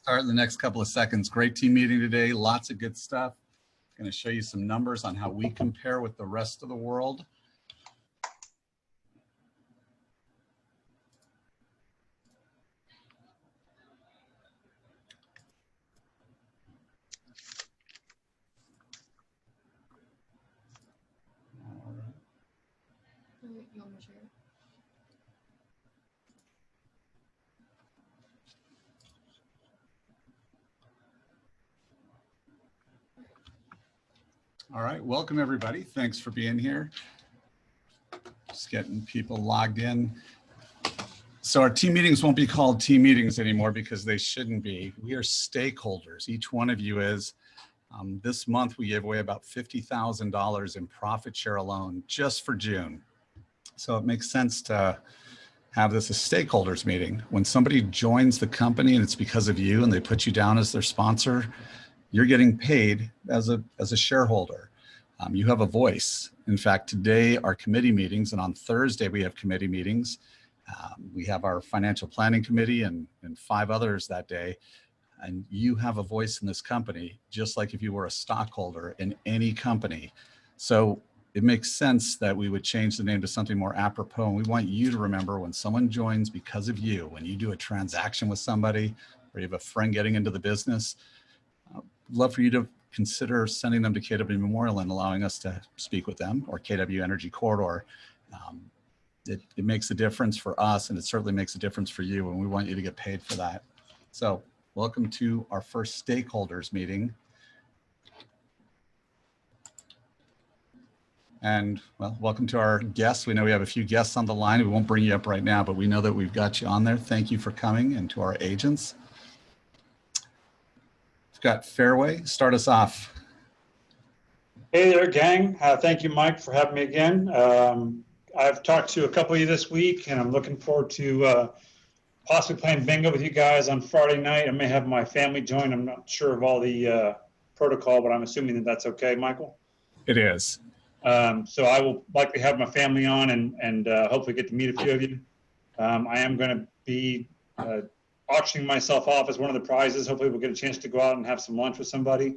Start in the next couple of seconds. Great team meeting today. Lots of good stuff. Going to show you some numbers on how we compare with the rest of the world. All right, welcome everybody. Thanks for being here. Just getting people logged in. So our team meetings won't be called team meetings anymore because they shouldn't be. We are stakeholders. Each one of you is. This month we gave away about $50,000 in profit share alone just for June. So it makes sense to have this a stakeholders meeting. When somebody joins the company and it's because of you and they put you down as their sponsor, you're getting paid as a shareholder. You have a voice. In fact, today our committee meetings, and on Thursday we have committee meetings. We have our financial planning committee and 5 others that day. And you have a voice in this company, just like if you were a stockholder in any company. So it makes sense that we would change the name to something more apropos. And we want you to remember when someone joins because of you, when you do a transaction with somebody, or you have a friend getting into the business, love for you to consider sending them to KW Memorial and allowing us to speak with them, or KW Energy Corridor. It makes a difference for us, and it certainly makes a difference for you, and we want you to get paid for that. So welcome to our first stakeholders meeting. And well, welcome to our guests. We know we have a few guests on the line. We won't bring you up right now, but we know that we've got you on there. Thank you for coming, and to our agents. We've got Fairway. Start us off. Hey there, gang. Thank you, Mike, for having me again. I've talked to a couple of you this week, and I'm looking forward to possibly playing bingo with you guys on Friday night. I may have my family join. I'm not sure of all the protocol, but I'm assuming that that's okay, Michael? It is. So I will likely have my family on and hopefully get to meet a few of you. I am going to be auctioning myself off as one of the prizes. Hopefully we'll get a chance to go out and have some lunch with somebody.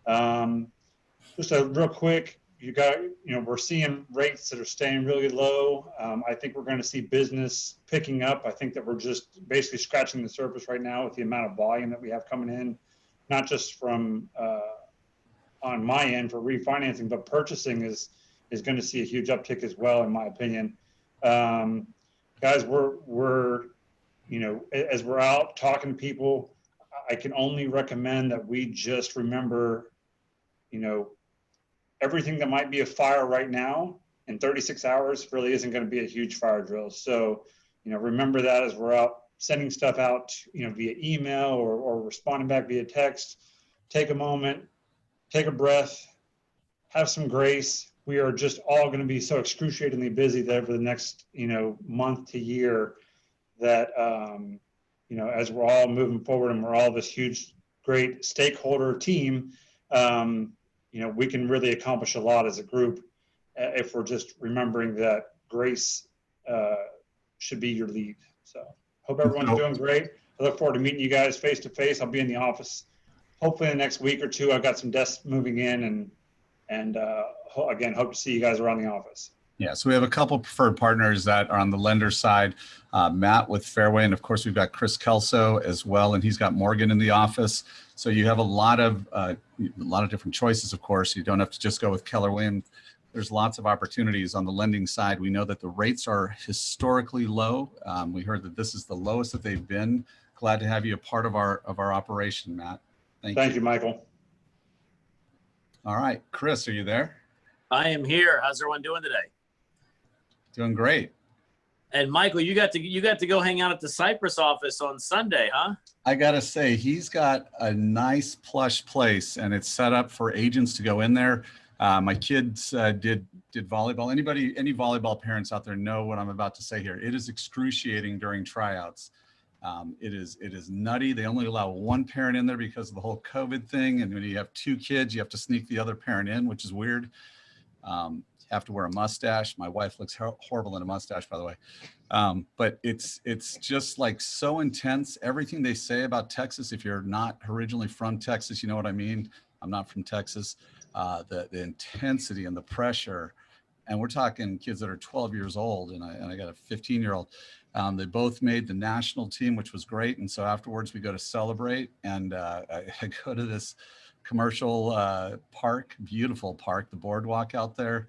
Just a real quick, we're seeing rates that are staying really low. I think we're going to see business picking up. I think that we're just basically scratching the surface right now with the amount of volume that we have coming in, not just from on my end for refinancing, but purchasing is going to see a huge uptick as well, in my opinion. Guys, we're as we're out talking to people, I can only recommend that we just remember, everything that might be a fire right now in 36 hours really isn't going to be a huge fire drill. So, remember that as we're out sending stuff out, via email or responding back via text. Take a moment, take a breath, have some grace. We are just all going to be so excruciatingly busy that over the next, month to year that, as we're all moving forward and we're all this huge, great stakeholder team, we can really accomplish a lot as a group if we're just remembering that grace should be your lead. So hope everyone's doing great. I look forward to meeting you guys face to face. I'll be in the office hopefully in the next week or two. I've got some desks moving in and again, hope to see you guys around the office. Yeah, so we have a couple preferred partners that are on the lender side, Matt with Fairway, and of course we've got Chris Kelso as well, and he's got Morgan in the office. So you have a lot of different choices, of course. You don't have to just go with Keller Williams. There's lots of opportunities on the lending side. We know that the rates are historically low. We heard that this is the lowest that they've been. Glad to have you a part of our operation, Matt. Thank you, Michael. All right, Chris, are you there? I am here. How's everyone doing today? Doing great. And Michael, you got to go hang out at the Cypress office on Sunday, huh? I gotta say, he's got a nice plush place, and it's set up for agents to go in there. My kids did volleyball. Any volleyball parents out there know what I'm about to say here. It is excruciating during tryouts. It is nutty. They only allow one parent in there because of the whole COVID thing. And when you have 2 kids, you have to sneak the other parent in, which is weird. have to wear a mustache. My wife looks horrible in a mustache, by the way. But it's just like so intense. Everything they say about Texas, if you're not originally from Texas, you know what I mean? I'm not from Texas. The intensity and the pressure, and we're talking kids that are 12 years old, and I got a 15-year-old. They both made the national team, which was great. And so afterwards we go to celebrate, and I go to this commercial park, beautiful park, the boardwalk out there.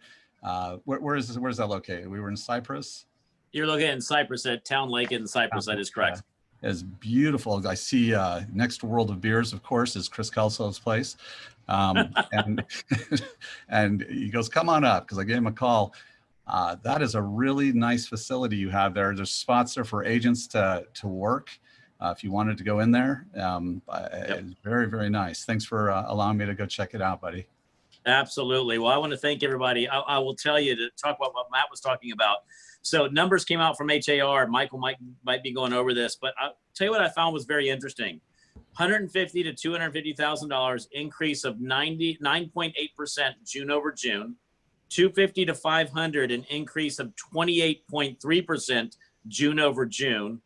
Where's that located? We were in Cypress. You're looking in Cypress at Town Lake in Cypress. That is correct. It's beautiful. I see next to World of Beers, of course, is Chris Kelso's place. And, and he goes, come on up, because I gave him a call. That is a really nice facility you have there. There's spots there for agents to work if you wanted to go in there. It's very, very nice. Thanks for allowing me to go check it out, buddy. Absolutely. Well, I want to thank everybody. I will tell you to talk about what Matt was talking about. So numbers came out from HAR. Michael might be going over this, but I'll tell you what I found was very interesting. $150,000 to $250,000 increase of 9.8% June over June. 250 to 500, an increase of 28.3% June over June.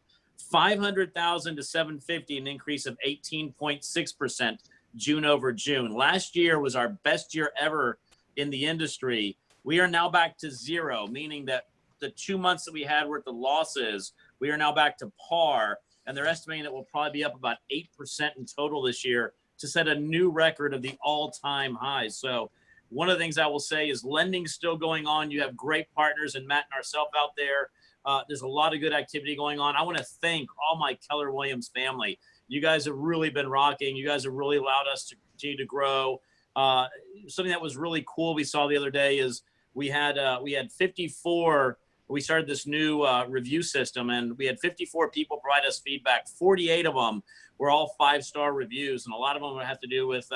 500,000 to 750, an increase of 18.6% June over June. Last year was our best year ever in the industry. We are now back to zero, meaning that the 2 months that we had worth of losses, we are now back to par, and they're estimating that we'll probably be up about 8% in total this year to set a new record of the all-time highs. So one of the things I will say is lending still going on. You have great partners and Matt and ourselves out there. There's a lot of good activity going on. I want to thank all my Keller Williams family. You guys have really been rocking. You guys have really allowed us to continue to grow. Something that was really cool we saw the other day is we had 54. We started this new review system, and we had 54 people provide us feedback. 48 of them were all 5-star reviews, and a lot of them have to do with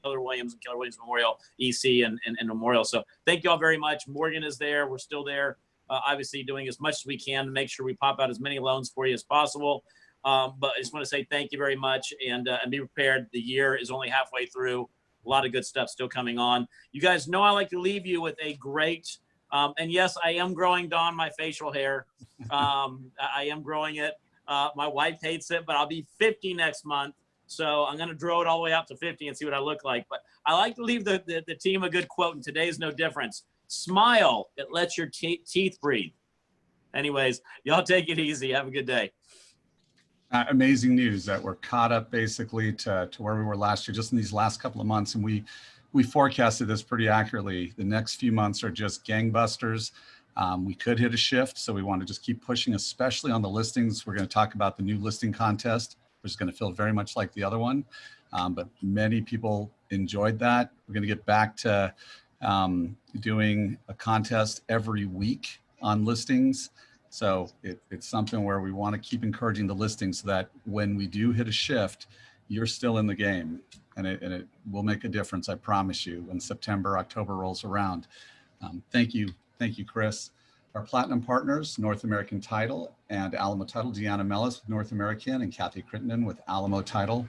Keller Williams and Keller Williams Memorial, EC, and Memorial. So thank you all very much. Morgan is there. We're still there, obviously doing as much as we can to make sure we pop out as many loans for you as possible. But I just want to say thank you very much, and be prepared. The year is only halfway through. A lot of good stuff still coming on. You guys know I like to leave you with a great, and yes, I am growing, Don, my facial hair. I am growing it. My wife hates it, but I'll be 50 next month. So I'm going to grow it all the way up to 50 and see what I look like. But I like to leave the team a good quote, and today's no difference. Smile. It lets your teeth breathe. Anyways, y'all take it easy. Have a good day. Amazing news that we're caught up basically to where we were last year, just in these last couple of months. And we forecasted this pretty accurately. The next few months are just gangbusters. We could hit a shift, so we want to just keep pushing, especially on the listings. We're going to talk about the new listing contest, which is going to feel very much like the other one. But many people enjoyed that. We're going to get back to doing a contest every week on listings. So it's something where we want to keep encouraging the listings so that when we do hit a shift, you're still in the game, and it will make a difference. I promise you, when September, October rolls around. Thank you, Chris. Our platinum partners, North American Title and Alamo Title, Deanna Mellis with North American and Kathy Crittenden with Alamo Title.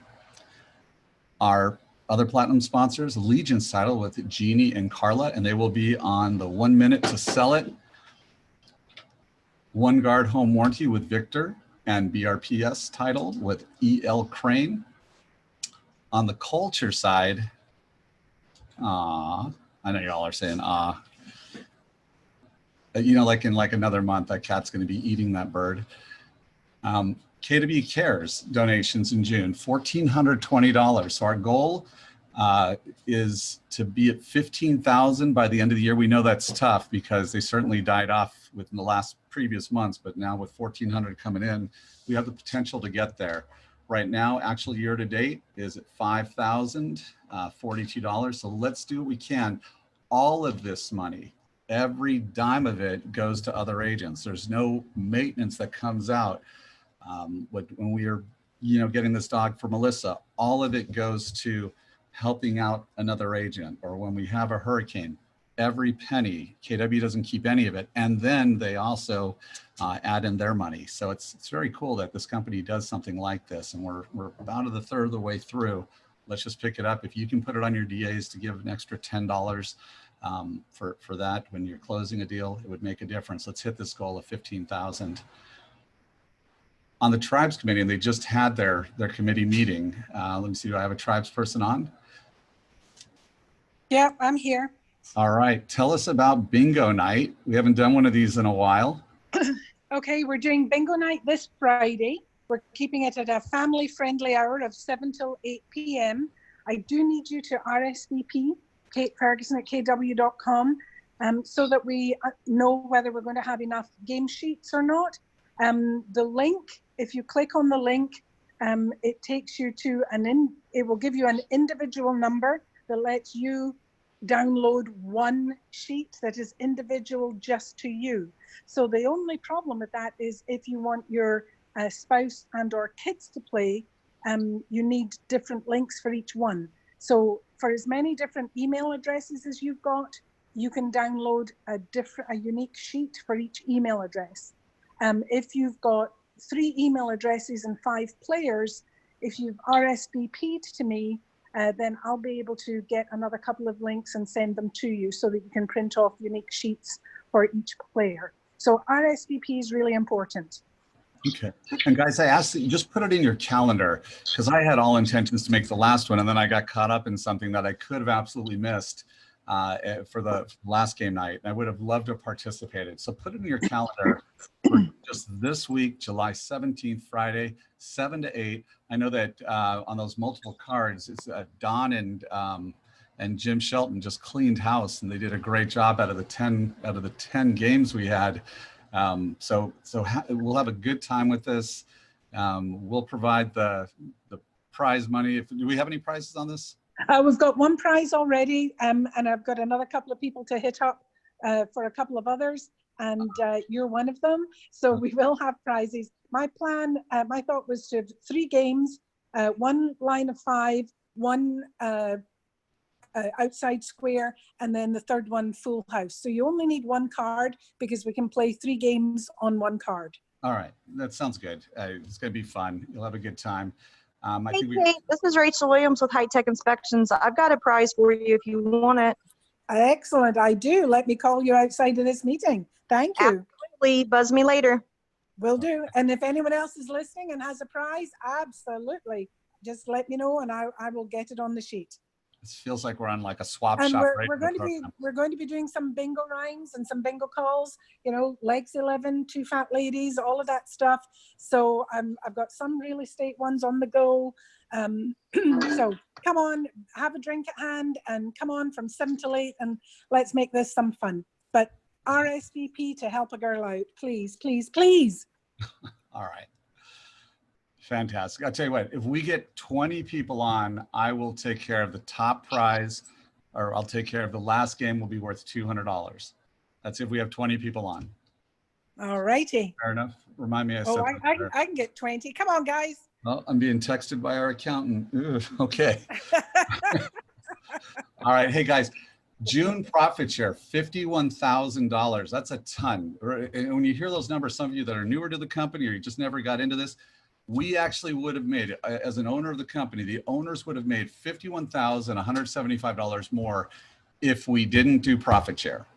Our other platinum sponsors, Allegiance Title with Jeannie and Carla, and they will be on the 1 minute to sell it. One Guard Home Warranty with Victor, and BRPS Title with E.L. Crane. On the culture side, I know y'all are saying, you know, like in like another month, that cat's going to be eating that bird. KW Cares donations in June, $1,420. So our goal is to be at 15,000 by the end of the year. We know that's tough because they certainly died off within the last previous months, but now with 1,400 coming in, we have the potential to get there. Right now, actual year to date is at $5,042. So let's do what we can. All of this money, every dime of it goes to other agents. There's no maintenance that comes out. When we are, getting this dog for Melissa, all of it goes to helping out another agent. Or when we have a hurricane, every penny, KW doesn't keep any of it. And then they also add in their money. So it's very cool that this company does something like this. And we're about a third of the way through. Let's just pick it up. If you can put it on your DAs to give an extra $10 for that. When you're closing a deal, it would make a difference. Let's hit this goal of 15,000. On the tribes committee, and they just had their committee meeting. Let me see, do I have a tribes person on? Yeah, I'm here. All right, tell us about bingo night. We haven't done one of these in a while. Okay, we're doing bingo night this Friday. We're keeping it at a family-friendly hour of 7 till 8 p.m. I do need you to RSVP, Kate Ferguson at kw.com, so that we know whether we're going to have enough game sheets or not. The link, if you click on the link, it takes you to it will give you an individual number that lets you download one sheet that is individual just to you. So the only problem with that is if you want your spouse and or kids to play, you need different links for each one. So for as many different email addresses as you've got, you can download a unique sheet for each email address. If you've got 3 email addresses and 5 players, if you've RSVP'd to me, then I'll be able to get another couple of links and send them to you so that you can print off unique sheets for each player. So RSVP is really important. Okay. And guys, I asked that you just put it in your calendar, because I had all intentions to make the last one, and then I got caught up in something that I could have absolutely missed for the last game night. I would have loved to have participated. So put it in your calendar for just this week, July 17th, Friday, 7 to 8. I know that on those multiple cards, it's Don and Jim Shelton just cleaned house, and they did a great job out of the 10 games we had. So we'll have a good time with this. We'll provide the prize money. Do we have any prizes on this? We've got one prize already, and I've got another couple of people to hit up for a couple of others, and you're one of them. So we will have prizes. My plan, my thought was to have 3 games, 1 line of 5, 1 outside square, and then the third one full house. So you only need 1 card because we can play 3 games on 1 card. All right, that sounds good. It's going to be fun. You'll have a good time. I Hey, think Kate, this is Rachel Williams with High Tech Inspections. I've got a prize for you if you want it. Excellent, I do. Let me call you outside of this meeting. Thank you. Absolutely. Buzz me later. Will do. And if anyone else is listening and has a prize, absolutely. Just let me know and I will get it on the sheet. This feels like we're on like a swap And shop. we're going to be doing some bingo rhymes and some bingo calls, you know, legs 11, 2 fat ladies, all of that stuff. So I've got some real estate ones on the go. So come on, have a drink at hand and come on from 7 till 8 and let's make this some fun. But RSVP to help a girl out, please, please, please. All right. Fantastic. I'll tell you what, if we get 20 people on, I will take care of the top prize, or I'll take care of the last game will be worth $200. That's if we have 20 people on. All righty. Fair enough. Remind me. Oh, I can get 20. Come on, guys. Well, I'm being texted by our accountant. Ugh, okay. All right. Hey, guys. June profit share, $51,000. That's a ton. And when you hear those numbers, some of you that are newer to the company or you just never got into this, we actually would have made, as an owner of the company, the owners would have made $51,175 more if we didn't do profit share,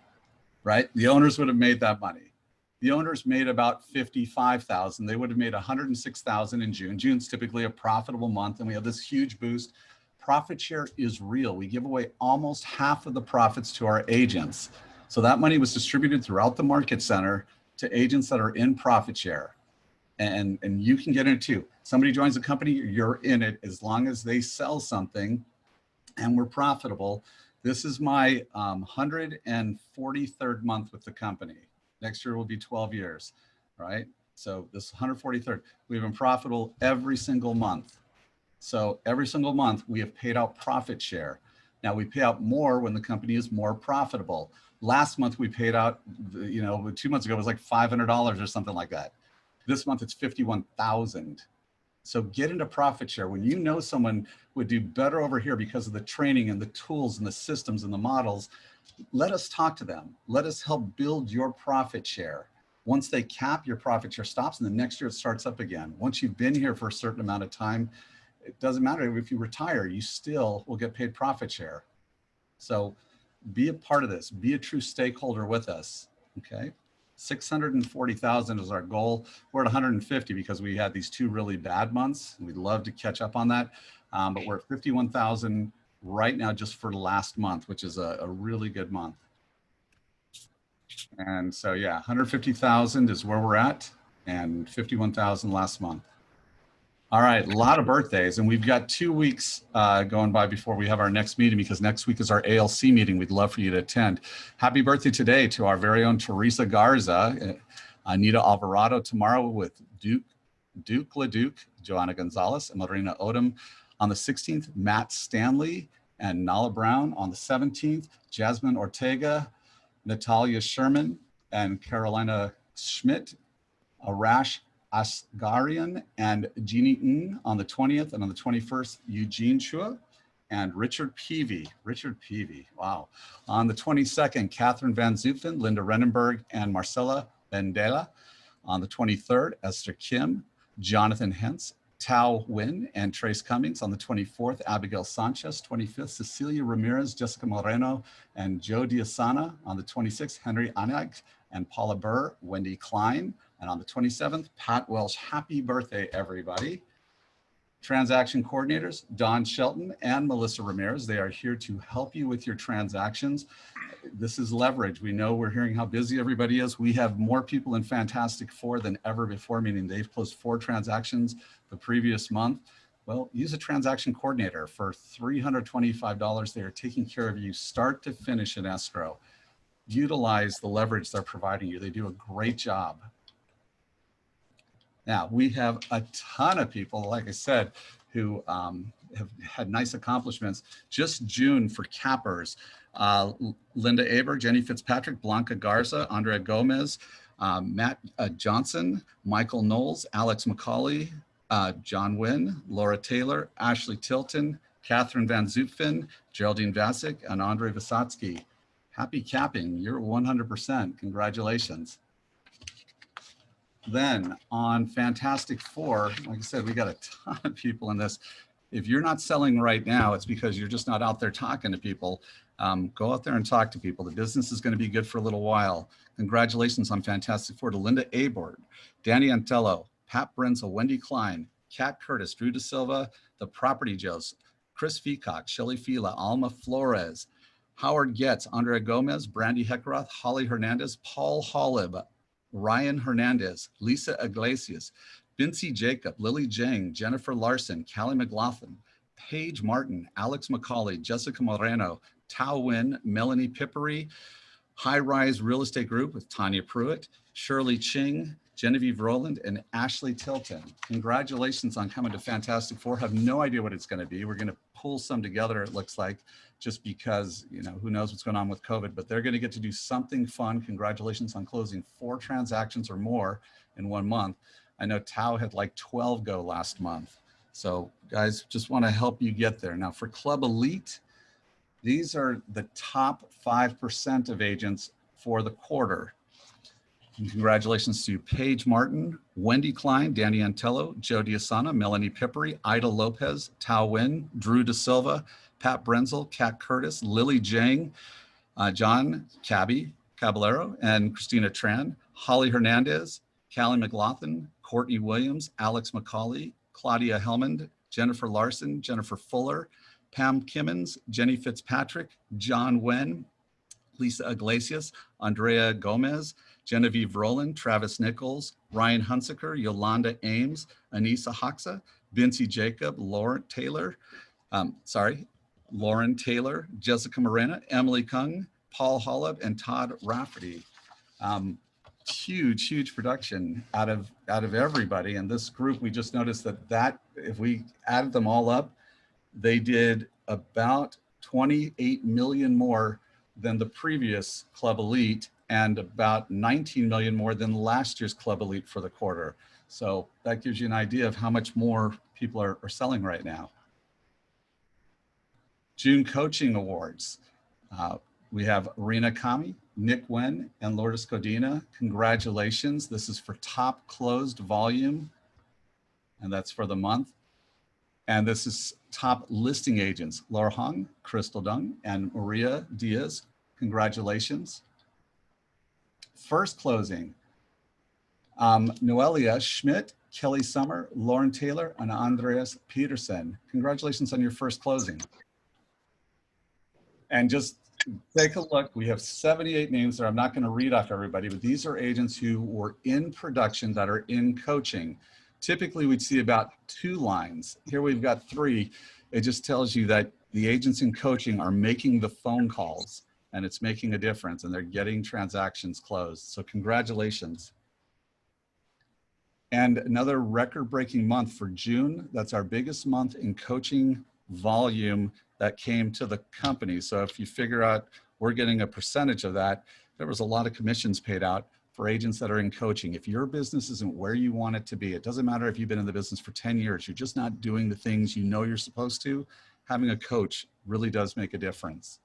right? The owners would have made that money. The owners made about $55,000. They would have made $106,000 in June. June's typically a profitable month, and we have this huge boost. Profit share is real. We give away almost half of the profits to our agents. So that money was distributed throughout the market center to agents that are in profit share. And you can get in it too. Somebody joins a company, you're in it as long as they sell something and we're profitable. This is my 143rd month with the company. Next year will be 12 years, right? So this 143rd, we've been profitable every single month. So every single month we have paid out profit share. Now we pay out more when the company is more profitable. Last month we paid out, 2 months ago it was like $500 or something like that. This month it's 51,000. So get into profit share. When you know someone would do better over here because of the training and the tools and the systems and the models, let us talk to them. Let us help build your profit share. Once they cap, your profit share stops, and the next year it starts up again. Once you've been here for a certain amount of time, it doesn't matter if you retire, you still will get paid profit share. So be a part of this, be a true stakeholder with us. Okay. 640,000 is our goal. We're at 150 because we had these 2 really bad months. We'd love to catch up on that. But we're at 51,000 right now just for last month, which is a really good month. And so, yeah, 150,000 is where we're at and 51,000 last month. All right, a lot of birthdays, and we've got 2 weeks going by before we have our next meeting, because next week is our ALC meeting. We'd love for you to attend. Happy birthday today to our very own Teresa Garza, Anita Alvarado tomorrow with Duke LeDuc, Joanna Gonzalez, and Marina Odom. On the 16th, Matt Stanley and Nala Brown. On the 17th, Jasmine Ortega, Natalia Sherman, and Carolina Schmidt, Arash Asgarian and Jeannie Ng on the 20th, and on the 21st, Eugene Chua and Richard Peavy. Wow. On the 22nd, Catherine Van Zutphen, Linda Renenberg, and Marcela Bendela. On the 23rd, Esther Kim, Jonathan Hentz, Tao Win, and Trace Cummings. On the 24th, Abigail Sanchez. 25th, Cecilia Ramirez, Jessica Moreno, and Joe Diasana. On the 26th, Henry Anag and Paula Burr, Wendy Klein. And on the 27th, Pat Welsh. Happy birthday, everybody. Transaction coordinators, Don Shelton and Melissa Ramirez. They are here to help you with your transactions. This is leverage. We know we're hearing how busy everybody is. We have more people in Fantastic Four than ever before, meaning they've closed 4 transactions the previous month. Well, use a transaction coordinator for $325. They are taking care of you start to finish in escrow. Utilize the leverage they're providing you. They do a great job. Now, we have a ton of people, like I said, who have had nice accomplishments. Just June for cappers, Linda Aber, Jenny Fitzpatrick, Blanca Garza, Andrea Gomez, Matt Johnson, Michael Knowles, Alex McCauley, John Wynn, Laura Taylor, Ashley Tilton, Catherine Van Zutphen, Geraldine Vasic, and Andre Visotsky. Happy capping, you're 100%, congratulations. Then on Fantastic Four, like I said, we got a ton of people in this. If you're not selling right now, it's because you're just not out there talking to people. Go out there and talk to people. The business is going to be good for a little while. Congratulations on Fantastic Four to Linda Abord, Danny Antello, Pat Brenzel, Wendy Klein, Kat Curtis, Drew De Silva, The Property Joes, Chris Feacock, Shelly Fila, Alma Flores, Howard Getz, Andrea Gomez, Brandy Heckeroth, Holly Hernandez, Paul Hollib, Ryan Hernandez, Lisa Iglesias, Vincy Jacob, Lily Jang, Jennifer Larson, Callie McLaughlin, Paige Martin, Alex McCauley, Jessica Moreno, Tao Win, Melanie Pippery, High Rise Real Estate Group with Tanya Pruitt, Shirley Ching, Genevieve Rowland, and Ashley Tilton. Congratulations on coming to Fantastic Four. Have no idea what it's going to be. We're going to pull some together, it looks like, just because, you know, who knows what's going on with COVID, but they're going to get to do something fun. Congratulations on closing 4 transactions or more in 1 month. I know Tao had like 12 go last month. So guys, just want to help you get there. Now for Club Elite, these are the top 5% of agents for the quarter. And congratulations to Paige Martin, Wendy Klein, Danny Antello, Joe Diasana, Melanie Pippery, Ida Lopez, Tao Win, Drew De Silva, Pat Brenzel, Kat Curtis, Lily Jang, John Caballero, and Christina Tran, Holly Hernandez, Callie McLaughlin, Courtney Williams, Alex McCauley, Claudia Helmond, Jennifer Larson, Jennifer Fuller, Pam Kimmons, Jenny Fitzpatrick, John Wen, Lisa Iglesias, Andrea Gomez, Genevieve Rowland, Travis Nichols, Ryan Hunsaker, Yolanda Ames, Anissa Hoxa, Vincy Jacob, Lauren Taylor, Jessica Morena, Emily Kung, Paul Hollub, and Todd Rafferty. Huge production out of everybody. And this group, we just noticed that if we added them all up, they did about 28 million more than the previous Club Elite and about 19 million more than last year's Club Elite for the quarter. So that gives you an idea of how much more people are selling right now. June Coaching Awards. We have Rena Kami, Nick Wen, and Lourdes Codina. Congratulations. This is for top closed volume, and that's for the month. And this is top listing agents, Laura Hung, Crystal Dung, and Maria Diaz, Congratulations. First closing, Noelia Schmidt, Kelly Summer, Lauren Taylor, and Andreas Peterson. Congratulations on your first closing. And just take a look. We have 78 names there. I'm not going to read off everybody, but these are agents who were in production that are in coaching. Typically, we'd see about 2 lines. Here we've got 3. It just tells you that the agents in coaching are making the phone calls, and it's making a difference, and they're getting transactions closed. So congratulations. And another record-breaking month for June. That's our biggest month in coaching volume that came to the company. So if you figure out we're getting a percentage of that, there was a lot of commissions paid out for agents that are in coaching. If your business isn't where you want it to be, it doesn't matter if you've been in the business for 10 years, you're just not doing the things you know you're supposed to, having a coach really does make a difference.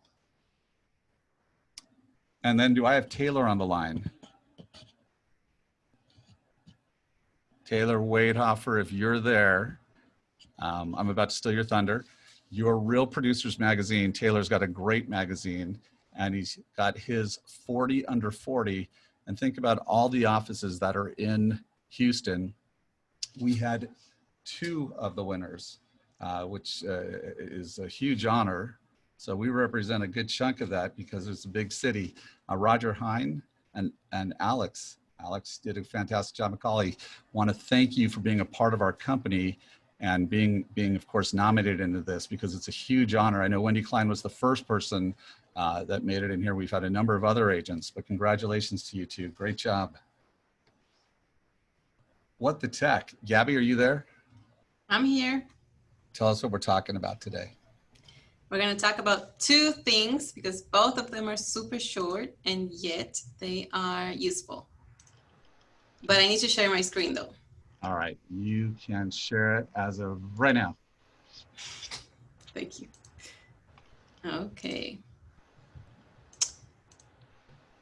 And then do I have Taylor on the line? Taylor Wadehofer, if you're there, I'm about to steal your thunder. Your Real Producers magazine, Taylor's got a great magazine, and he's got his 40 under 40. And think about all the offices that are in Houston. We had 2 of the winners, which is a huge honor. So we represent a good chunk of that because it's a big city. Roger Hine and Alex did a fantastic job. Macaulay, want to thank you for being a part of our company and being of course nominated into this because it's a huge honor. I know Wendy Klein was the first person that made it in here. We've had a number of other agents, but congratulations to you 2. Great job. What the tech? Gabby, are you there? I'm here. Tell us what we're talking about today. We're going to talk about 2 things because both of them are super short and yet they are useful. But I need to share my screen though. All right, you can share it as of right now. Thank you. Okay.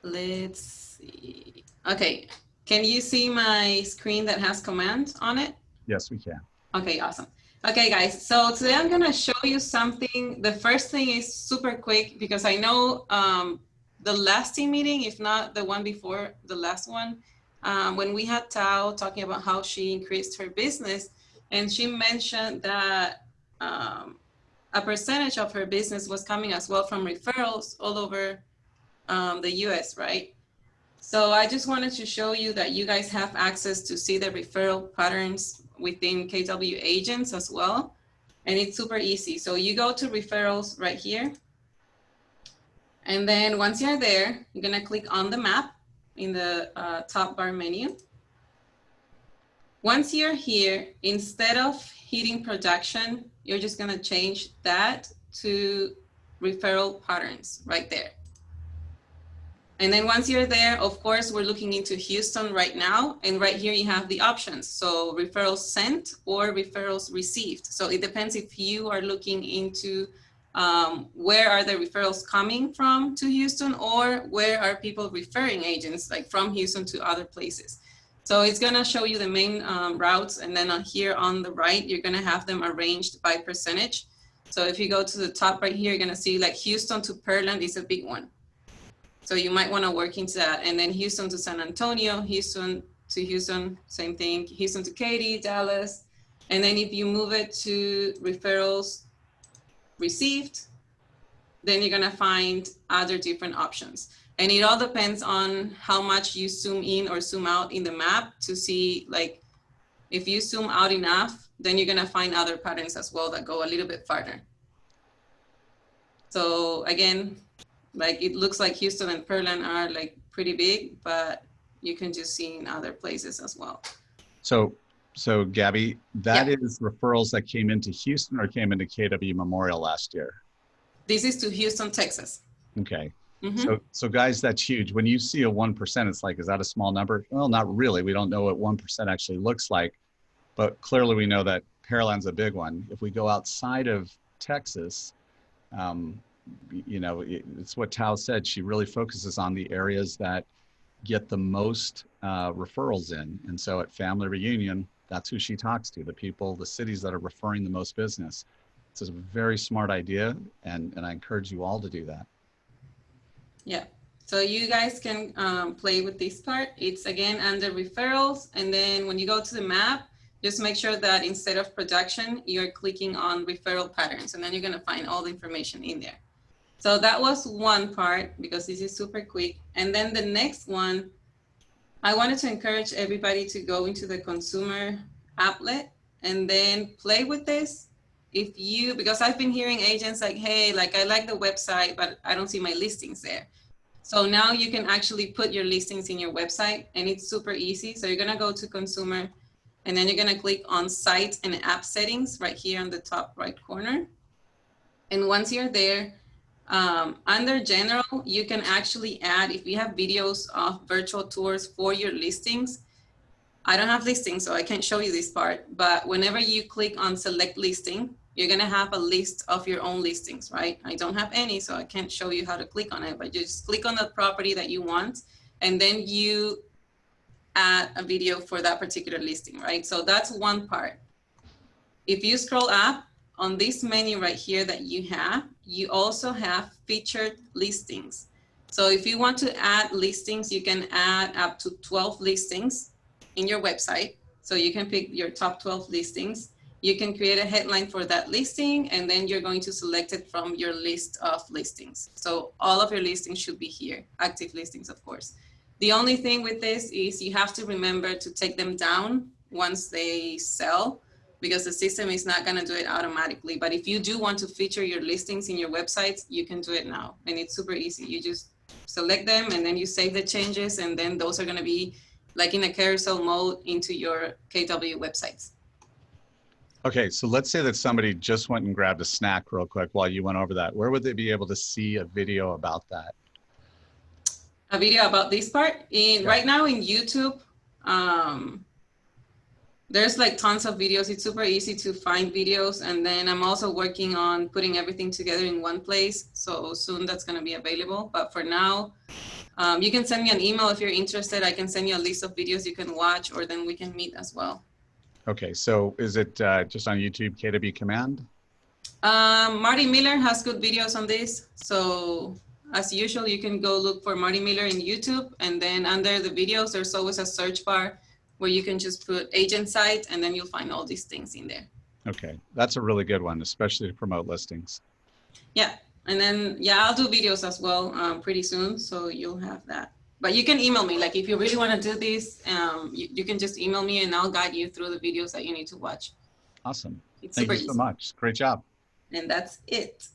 Let's see. Okay, can you see my screen that has command on it? Yes, we can. Okay, awesome. Okay, guys, so today I'm gonna show you something. The first thing is super quick because I know the last team meeting, if not the one before the last one, when we had Tao talking about how she increased her business, and she mentioned that a percentage of her business was coming as well from referrals all over the US, right? So I just wanted to show you that you guys have access to see the referral patterns within KW agents as well. And it's super easy. So you go to referrals right here. And then once you're there, you're gonna click on the map in the top bar menu. Once you're here, instead of hitting production, you're just gonna change that to referral patterns right there. And then once you're there, of course, we're looking into Houston right now. And right here you have the options. So referrals sent or referrals received. So it depends if you are looking into where are the referrals coming from to Houston or where are people referring agents like from Houston to other places. So it's gonna show you the main routes. And then here on the right, you're gonna have them arranged by percentage. So if you go to the top right here, you're gonna see like Houston to Pearland is a big one. So you might want to work into that. And then Houston to San Antonio, Houston to Houston, same thing. Houston to Katy, Dallas. And then if you move it to referrals received, then you're going to find other different options. And it all depends on how much you zoom in or zoom out in the map to see, like, if you zoom out enough, then you're going to find other patterns as well that go a little bit farther. So again, like it looks like Houston and Pearland are like pretty big, but you can just see in other places as well. So Gabby, that is referrals that came into Houston or came into KW Memorial last year? This is to Houston, Texas. Okay. So guys, that's huge. When you see a 1%, it's like, is that a small number? Well, not really. We don't know what 1% actually looks like, but clearly we know that Pearland's a big one. If we go outside of Texas, you know, it's what Tao said. She really focuses on the areas that get the most referrals in. And so at Family Reunion, that's who she talks to, the people, the cities that are referring the most business. It's a very smart idea, and I encourage you all to do that. Yeah. So you guys can play with this part. It's again under referrals. And then when you go to the map, just make sure that instead of production, you're clicking on referral patterns. And then you're going to find all the information in there. So that was one part because this is super quick. And then the next one, I wanted to encourage everybody to go into the consumer applet and then play with this. If you, because I've been hearing agents like, hey, like I like the website, but I don't see my listings there. So now you can actually put your listings in your website and it's super easy. So you're gonna go to consumer and then you're gonna click on site and app settings right here on the top right corner. And once you're there, under general, you can actually add, if you have videos of virtual tours for your listings. I don't have listings, so I can't show you this part, but whenever you click on select listing, you're gonna have a list of your own listings, right? I don't have any, so I can't show you how to click on it, but you just click on the property that you want, and then you add a video for that particular listing, right? So that's one part. If you scroll up on this menu right here that you also have featured listings. So if you want to add listings, you can add up to 12 listings in your website. So you can pick your top 12 listings. You can create a headline for that listing, and then you're going to select it from your list of listings. So all of your listings should be here, active listings, of course. The only thing with this is you have to remember to take them down once they sell, because the system is not going to do it automatically. But if you do want to feature your listings in your websites, you can do it now. And it's super easy. You just select them and then you save the changes, and then those are going to be like in a carousel mode into your KW websites. Okay, so let's say that somebody just went and grabbed a snack real quick while you went over that. Where would they be able to see a video about that? A video about this part right now in YouTube. There's like tons of videos. It's super easy to find videos. And then I'm also working on putting everything together in one place. So soon that's going to be available. But for now, you can send me an email if you're interested. I can send you a list of videos you can watch, or then we can meet as well. Okay, so is it just on YouTube, KW Command? Marty Miller has good videos on this. So as usual, you can go look for Marty Miller in YouTube, and then under the videos, there's always a search bar where you can just put agent site, and then you'll find all these things in there. Okay, that's a really good one, especially to promote listings. Yeah, and then, yeah, I'll do videos as well pretty soon, so you'll have that. But you can email me, like if you really want to do this, you can just email me and I'll guide you through the videos that you need to watch. Awesome. It's Thank super you so easy. much. Great job. And that's it.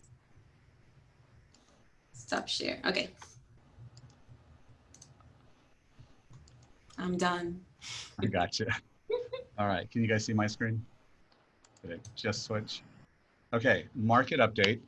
Stop share. Okay. I'm done. I got you. All right, can you guys see my screen? Did it just switch? Okay, market update.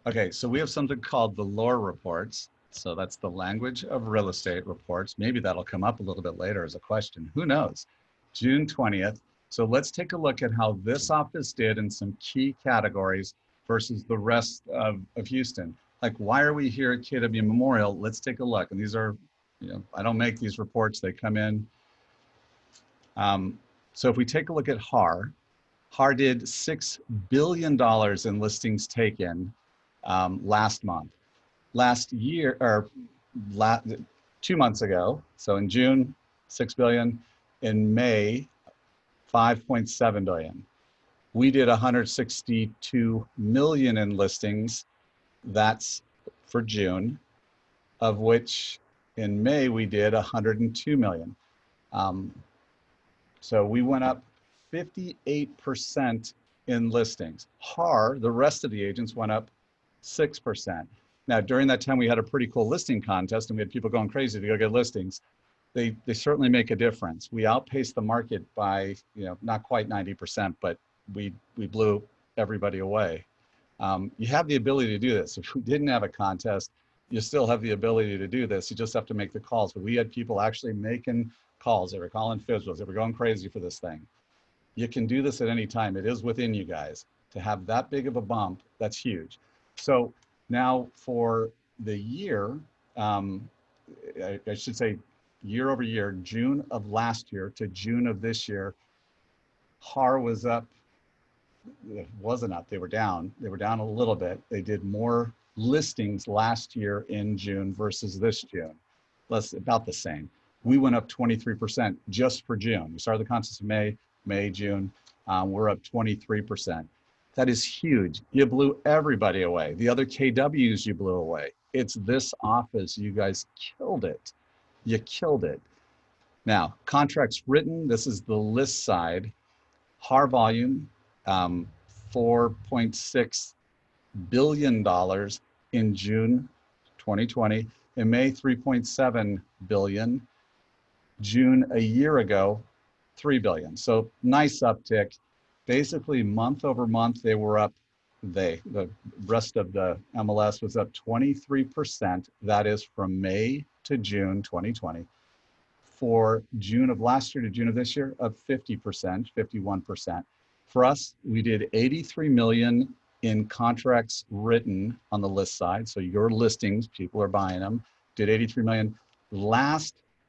Okay, so we have something called the LORE reports. So that's the language of real estate reports. Maybe that'll come up a little bit later as a question. Who knows? June 20th. So let's take a look at how this office did in some key categories versus the rest of Houston. Like, why are we here at KW Memorial? Let's take a look. And these are, you know, I don't make these reports, they come in. So if we take a look at HAR did $6 billion in listings taken last month. Last year, or 2 months ago, so in June, 6 billion, in May, 5.7 billion. We did 162 million in listings. That's for June, of which in May we did 102 million. So we went up 58% in listings. HAR, the rest of the agents, went up 6%. Now, during that time, we had a pretty cool listing contest and we had people going crazy to go get listings. They certainly make a difference. We outpaced the market by, you know, not quite 90%, but we blew everybody away. You have the ability to do this. If we didn't have a contest, you still have the ability to do this. You just have to make the calls. But we had people actually making calls. They were calling FSBOs. They were going crazy for this thing. You can do this at any time. It is within you guys. To have that big of a bump, that's huge. So now for the year, I should say year over year, June of last year to June of this year, HAR was up it wasn't up, they were down. They were down a little bit. They did more listings last year in June versus this June. Less, about the same. We went up 23% just for June. We started the contest in May, June. We're up 23%. That is huge. You blew everybody away. The other KWs you blew away. It's this office. You guys killed it. You killed it. Now, contracts written, this is the list side. HAR volume, $4.6 billion in June 2020. In May, 3.7 billion. June a year ago, 3 billion. So nice uptick. Basically, month over month, they were up. The rest of the MLS was up 23%. That is from May to June 2020. For June of last year to June of this year, up 50%, 51%. For us, we did 83 million in contracts written on the list side. So your listings, people are buying them, did 83 million.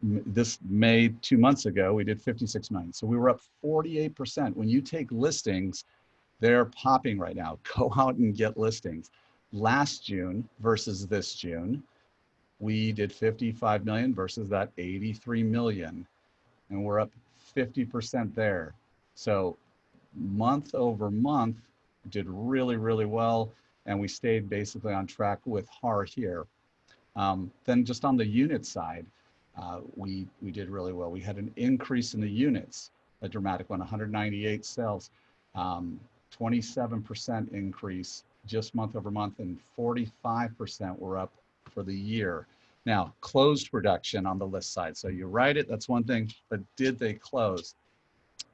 This May, 2 months ago, we did 56 million. So we were up 48%. When you take listings, they're popping right now. Go out and get listings. Last June versus this June, we did 55 million versus that 83 million. And we're up 50% there. So month over month, did really, really well. And we stayed basically on track with HAR here. Then just on the unit side, we did really well. We had an increase in the units, a dramatic one, 198 sales, 27% increase just month over month, and 45% were up for the year. Now, closed production on the list side. So you write it, that's one thing, but did they close?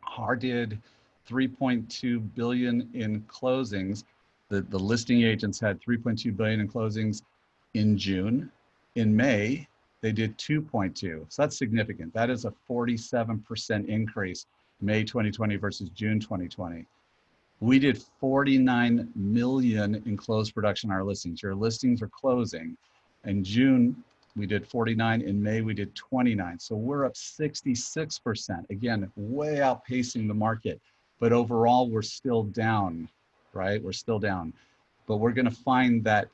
HAR did 3.2 billion in closings. The listing agents had 3.2 billion in closings in June. In May, they did 2.2. So that's significant. That is a 47% increase, May 2020 versus June 2020. We did 49 million in closed production on our listings. Your listings are closing. In June, we did 49. In May, we did 29. So we're up 66%. Again, way outpacing the market. But overall, we're still down, right? We're still down. But we're going to find that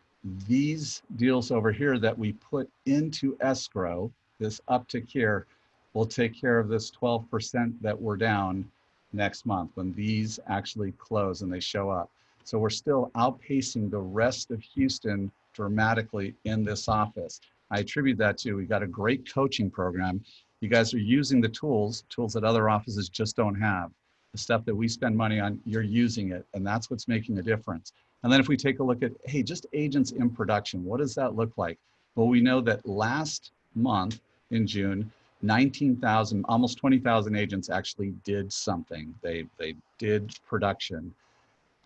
these deals over here that we put into escrow, this uptick here, will take care of this 12% that we're down next month when these actually close and they show up. So we're still outpacing the rest of Houston dramatically in this office. I attribute that to, we got a great coaching program. You guys are using the tools that other offices just don't have. The stuff that we spend money on, you're using it, and that's what's making a difference. And then if we take a look at, hey, just agents in production, what does that look like? Well, we know that last month in June, 19,000, almost 20,000 agents actually did something. They did production.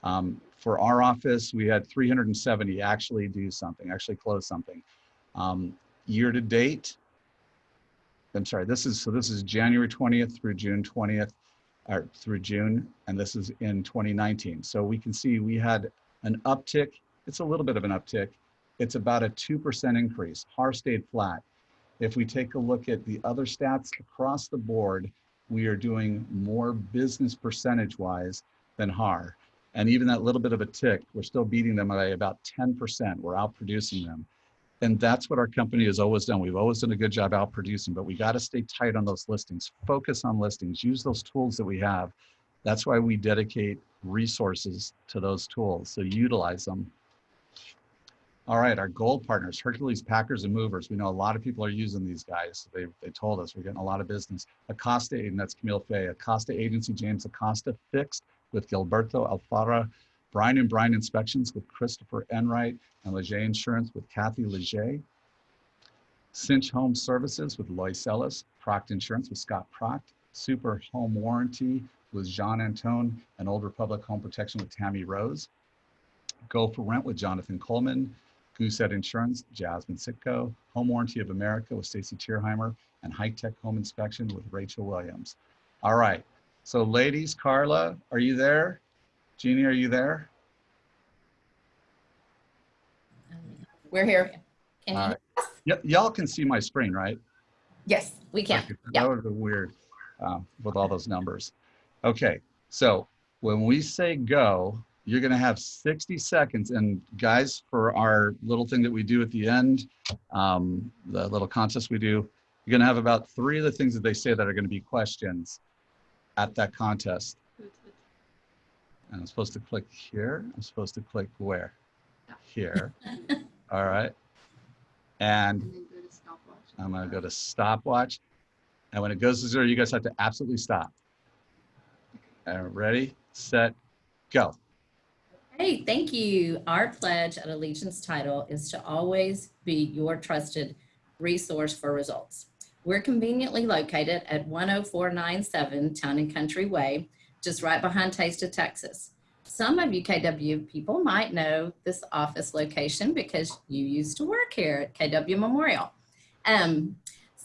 For our office, we had 370 actually do something, actually close something. Year to date, I'm sorry, this is January 20th through June 20th, or through June, and this is in 2019. So we can see we had an uptick. It's a little bit of an uptick. It's about a 2% increase. HAR stayed flat. If we take a look at the other stats across the board, we are doing more business percentage-wise than HAR. And even that little bit of a tick, we're still beating them by about 10%. We're outproducing them. And that's what our company has always done. We've always done a good job outproducing, but we got to stay tight on those listings. Focus on listings. Use those tools that we have. That's why we dedicate resources to those tools. So utilize them. All right, our gold partners, Hercules, Packers, and Movers. We know a lot of people are using these guys. They told us we're getting a lot of business. Acosta, and that's Camille Fay. Acosta Agency, James Acosta. Fixed with Gilberto Alfara. Bryan & Bryan Inspections with Christopher Enright. And Leger Insurance with Kathy Leger. Cinch Home Services with Lois Ellis. Proct Insurance with Scott Proct. Super Home Warranty with Jean Antone. And Old Republic Home Protection with Tammy Rose. Go for Rent with Jonathan Coleman. Goosehead Insurance, Jasmine Sitko. Home Warranty of America with Stacy Tierheimer. And High Tech Home Inspection with Rachel Williams. All right. So ladies, Carla, are you there? Jeannie, are you there? We're here. Can you All hear right. us? Y'all can see my screen, right? Yes, we can. Okay, Yeah. that would be weird with all those numbers. Okay, so When we say go, you're going to have 60 seconds. And guys, for our little thing that we do at the end, the little contest we do, you're going to have about 3 of the things that they say that are going to be questions at that contest. And I'm supposed to click here. I'm supposed to click where? Here. All right. And I'm going to go to stopwatch. And when it goes to 0, you guys have to absolutely stop. Ready, set, go. Hey, thank you. Our pledge at Allegiance Title is to always be your trusted resource for results. We're conveniently located at 10497 Town and Country Way, just right behind Taste of Texas. Some of you KW people might know this office location because you used to work here at KW Memorial.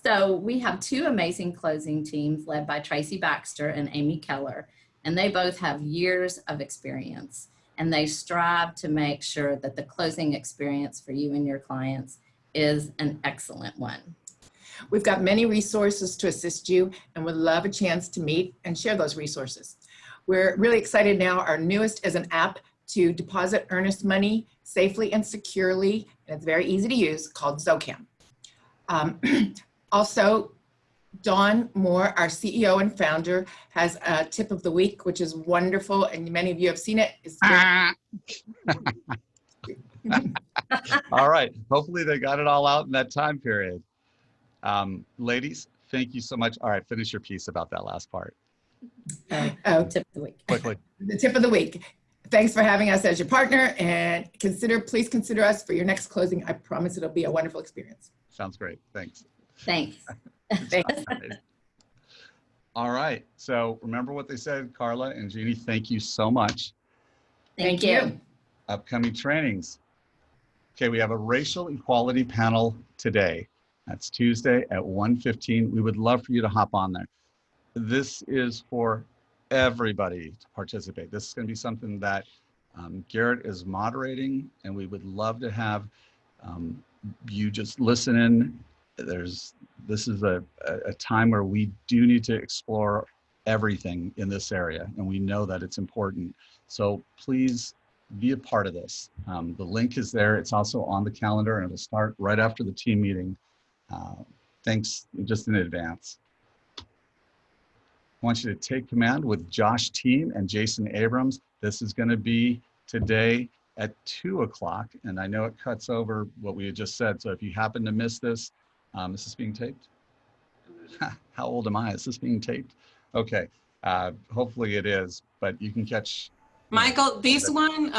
So we have 2 amazing closing teams led by Tracy Baxter and Amy Keller, and they both have years of experience, and they strive to make sure that the closing experience for you and your clients is an excellent one. We've got many resources to assist you and would love a chance to meet and share those resources. We're really excited now. Our newest is an app to deposit earnest money safely and securely, and it's very easy to use, called Zocam. Also, Dawn Moore, our CEO and founder, has a tip of the week, which is wonderful, and many of you have seen it. All right. Hopefully they got it all out in that time period. Ladies, thank you so much. All right, finish your piece about that last part. Tip of the week. Quickly. The tip of the week. Thanks for having us as your partner, and please consider us for your next closing. I promise it'll be a wonderful experience. Sounds great. Thanks. Thanks. Thanks. All right. So remember what they said, Carla and Jeannie, thank you so much. Thank you. Upcoming trainings. Okay, we have a racial equality panel today. That's Tuesday at 1:15. We would love for you to hop on there. This is for everybody to participate. This is going to be something that Garrett is moderating, and we would love to have you just listen in. This is a time where we do need to explore everything in this area, and we know that it's important. So please be a part of this. The link is there. It's also on the calendar, and it'll start right after the team meeting. Thanks just in advance. I want you to take command with Josh Team and Jason Abrams. This is going to be today at 2 o'clock, and I know it cuts over what we had just said. So if you happen to miss this, is this being taped? How old am I? Is this being taped? Okay. Hopefully it is, but you can catch. Michael, this one,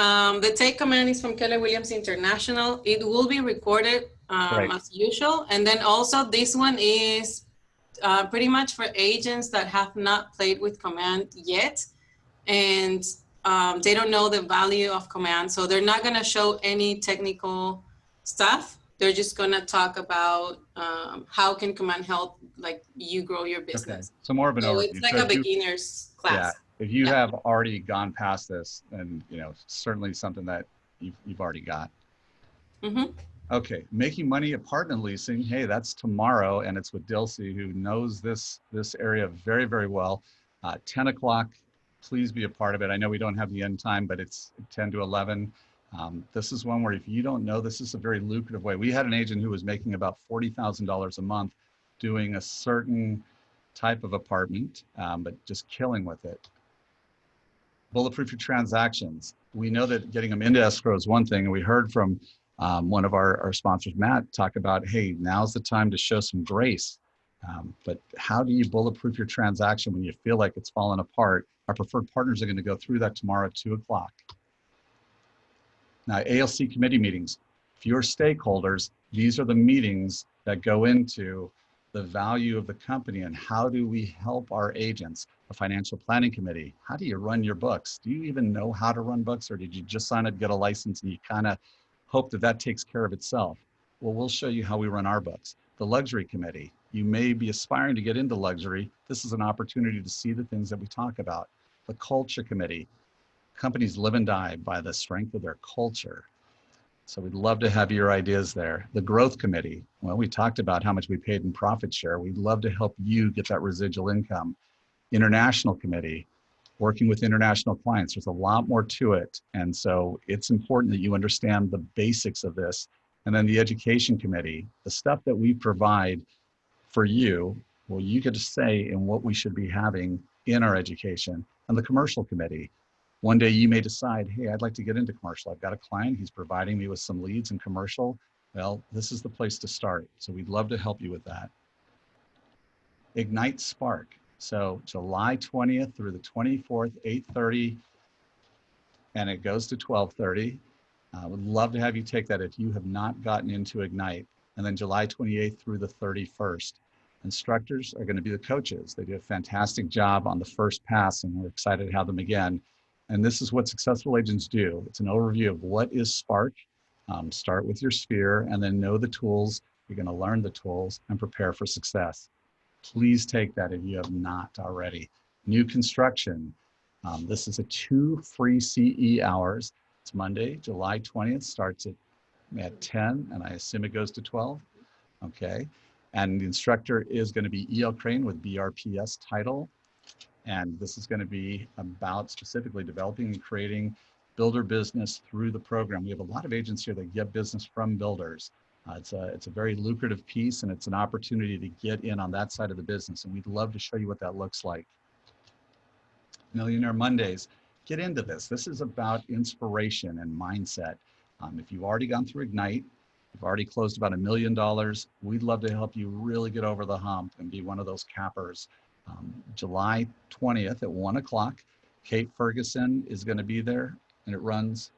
the take command is from Keller Williams International. It will be recorded as usual. And then also this one is pretty much for agents that have not played with command yet. And they don't know the value of command. So they're not gonna show any technical stuff. They're just gonna talk about how can command help like you grow your business. Okay. So more of an overview. It's like a beginner's class. Yeah. If you have already gone past this, then certainly something that you've already got. Mm-hmm. Okay, making money apartment leasing. Hey, that's tomorrow, and it's with Dilsey, who knows this area very, very well. 10 o'clock. Please be a part of it. I know we don't have the end time, but it's 10 to 11. This is one where if you don't know, this is a very lucrative way. We had an agent who was making about $40,000 a month doing a certain type of apartment, but just killing with it. Bulletproof your transactions. We know that getting them into escrow is one thing, and we heard from one of our sponsors, Matt, talk about, hey, now's the time to show some grace. But how do you bulletproof your transaction when you feel like it's falling apart? Our preferred partners are going to go through that tomorrow at 2 o'clock. Now, ALC committee meetings. If you're stakeholders, these are the meetings that go into the value of the company and how do we help our agents. A financial planning committee. How do you run your books? Do you even know how to run books, or did you just sign up, get a license, and you kind of hope that that takes care of itself? Well, we'll show you how we run our books. The luxury committee. You may be aspiring to get into luxury. This is an opportunity to see the things that we talk about. The culture committee. Companies live and die by the strength of their culture. So we'd love to have your ideas there. The growth committee. Well, we talked about how much we paid in profit share. We'd love to help you get that residual income. International committee. working with international clients. There's a lot more to it. And so it's important that you understand the basics of this. And then the education committee, the stuff that we provide for you, well, you get to say in what we should be having in our education. And the commercial committee, one day you may decide, hey, I'd like to get into commercial. I've got a client, he's providing me with some leads in commercial. Well, this is the place to start. So we'd love to help you with that. Ignite Spark. So July 20th through the 24th, 8:30, and it goes to 12:30. Would love to have you take that if you have not gotten into Ignite. And then July 28th through the 31st. Instructors are going to be the coaches. They do a fantastic job on the first pass, and we're excited to have them again. And this is what successful agents do. It's an overview of what is Spark. Start with your sphere and then know the tools. You're going to learn the tools and prepare for success. Please take that if you have not already. New construction. This is 2 free CE hours. It's Monday, July 20th, starts at 10, and I assume it goes to 12. Okay. And the instructor is going to be E.L. Crane with BRPS title. And this is going to be about specifically developing and creating builder business through the program. We have a lot of agents here that get business from builders. It's a very lucrative piece, and it's an opportunity to get in on that side of the business. And we'd love to show you what that looks like. Millionaire Mondays, get into this. This is about inspiration and mindset. If you've already gone through Ignite, you've already closed about $1 million, we'd love to help you really get over the hump and be one of those cappers. July 20th at 1 o'clock, Kate Ferguson is going to be there, and it runs,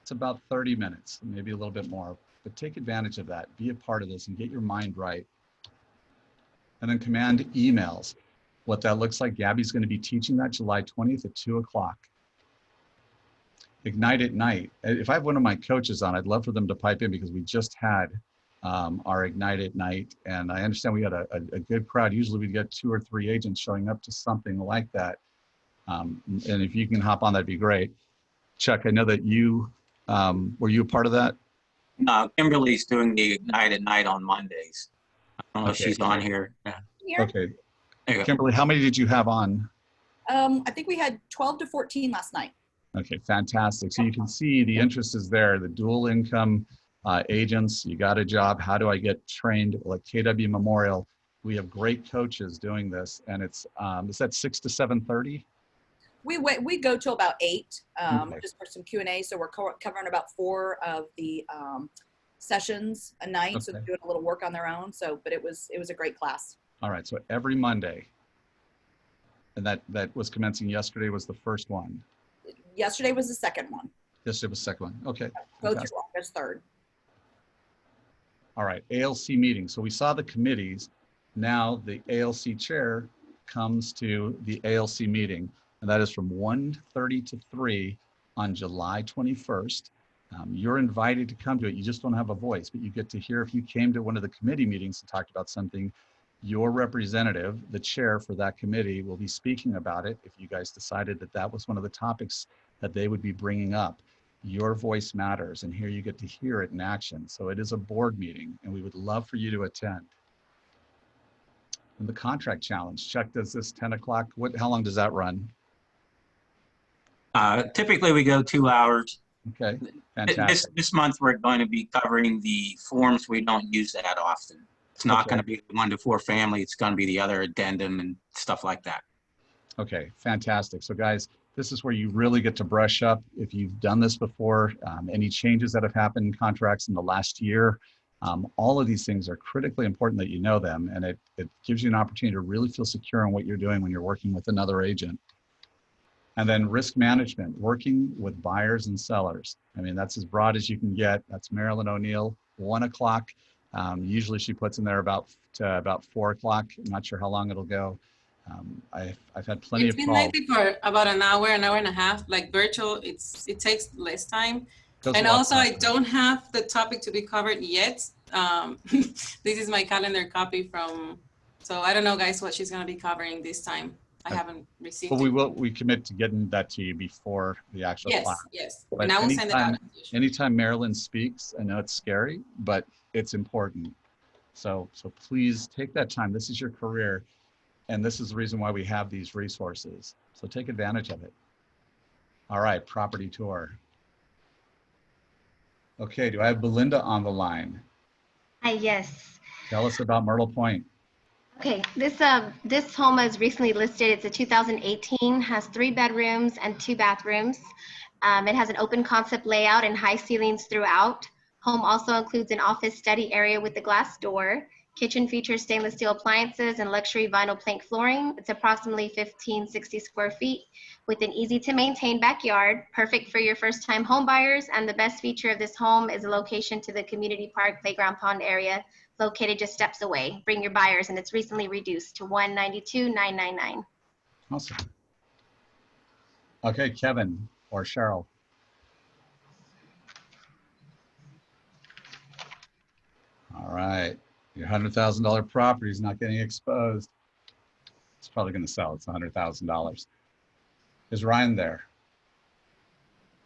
it's about 30 minutes, maybe a little bit more. But take advantage of that. Be a part of this and get your mind right. And then command emails. What that looks like, Gabby's going to be teaching that July 20th at 2 o'clock. Ignite at night. If I have one of my coaches on, I'd love for them to pipe in because we just had our Ignite at night. And I understand we had a good crowd. Usually we get 2 or 3 agents showing up to something like that. And if you can hop on, that'd be great. Chuck, I know that you, were you a part of that? Kimberly's doing the Ignite at night on Mondays. I don't know if she's on here. Yeah. Okay. There you go. Kimberly, how many did you have on? I think we had 12 to 14 last night. Okay, fantastic. So you can see the interest is there, the dual income agents, you got a job, how do I get trained? Like KW Memorial, we have great coaches doing this, and it's, is that 6 to 7:30? We go till about 8, Okay. just for some Q&A. So we're covering about 4 of the sessions a night. So they're Okay. doing a little work on their own. So, but it was a great class. All right, so every Monday, and that was commencing yesterday was the first one. Yesterday was the second one. Yesterday was the second one. Okay. Go fantastic. through August 3rd. All right, ALC meeting. So we saw the committees. Now the ALC chair comes to the ALC meeting, and that is from 1:30 to 3 on July 21st. You're invited to come to it. You just don't have a voice, but you get to hear if you came to one of the committee meetings and talked about something, your representative, the chair for that committee, will be speaking about it. If you guys decided that that was one of the topics that they would be bringing up, your voice matters, and here you get to hear it in action. So it is a board meeting, and we would love for you to attend. And the contract challenge, Chuck does this 10 o'clock. How long does that run? Typically we go 2 hours. Okay, fantastic. This month we're going to be covering the forms we don't use that often. It's not Okay. going to be 1 to 4 family. It's going to be the other addendum and stuff like that. Okay, fantastic. So guys, this is where you really get to brush up. If you've done this before, any changes that have happened in contracts in the last year, all of these things are critically important that you know them, and it gives you an opportunity to really feel secure in what you're doing when you're working with another agent. And then risk management, working with buyers and sellers. I mean, that's as broad as you can get. That's Marilyn O'Neill, 1 o'clock. Usually she puts in there about 4 o'clock. I'm not sure how long it'll go. I've had plenty It's of been calls. lately for about an hour and a half, like virtual. It takes less time. Goes a And lot also I faster. don't have the topic to be covered yet. This is my calendar copy from, so I don't know guys what she's gonna be covering this time. I haven't received But it. we commit to getting that to you before the actual Yes, class. yes. But And I will send it out. anytime Marilyn speaks, I know it's scary, but it's important. So please take that time. This is your career. And this is the reason why we have these resources. So take advantage of it. All right, property tour. Okay, do I have Belinda on the line? Hi, yes. Tell us about Myrtle Point. Okay, this home is recently listed. It's a 2018, has 3 bedrooms and 2 bathrooms. It has an open concept layout and high ceilings throughout. Home also includes an office study area with a glass door. Kitchen features stainless steel appliances and luxury vinyl plank flooring. It's approximately 1560 square feet with an easy to maintain backyard, perfect for your first time home buyers. And the best feature of this home is a location to the community park playground pond area located just steps away. Bring your buyers, and it's recently reduced to $192,999. Awesome. Okay, Kevin or Cheryl. All right, your $100,000 property is not getting exposed. It's probably going to sell. It's $100,000. Is Ryan there?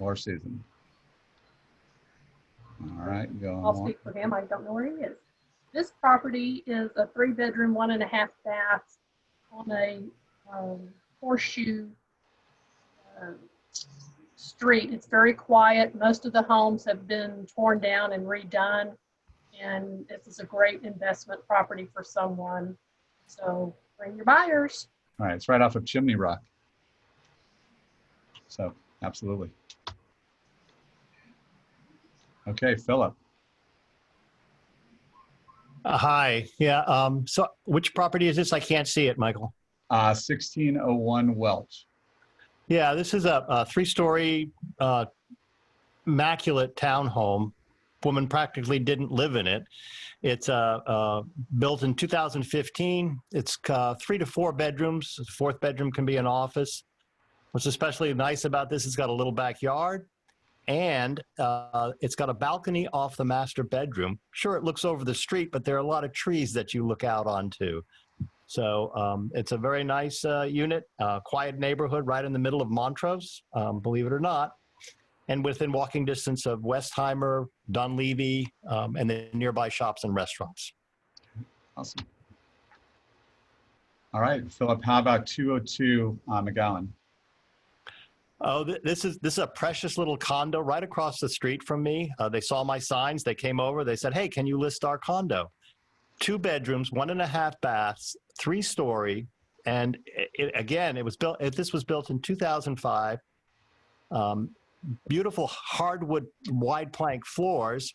Or Susan? All right, go I'll on. speak for him. I don't know where he is. This property is a 3-bedroom, 1.5 baths on a horseshoe street. It's very quiet. Most of the homes have been torn down and redone. And this is a great investment property for someone. So bring your buyers. All right, it's right off of Chimney Rock. So, absolutely. Okay, Philip. Hi, yeah, so which property is this? I can't see it, Michael. 1601 Welch. Yeah, this is a 3-story immaculate townhome. Woman practically didn't live in it. It's built in 2015. It's 3 to 4 bedrooms. The 4th bedroom can be an office. What's especially nice about this, it's got a little backyard, and it's got a balcony off the master bedroom. Sure, it looks over the street, but there are a lot of trees that you look out onto. So it's a very nice unit, quiet neighborhood right in the middle of Montrose, believe it or not, and within walking distance of Westheimer, Dunleavy, and the nearby shops and restaurants. Awesome. All right, Philip, how about 202 McGowan? Oh, this is a precious little condo right across the street from me. They saw my signs. They came over. They said, "Hey, can you list our condo?" 2 bedrooms, 1.5 baths, 3-story, and it was built. This was built in 2005. Beautiful hardwood wide plank floors.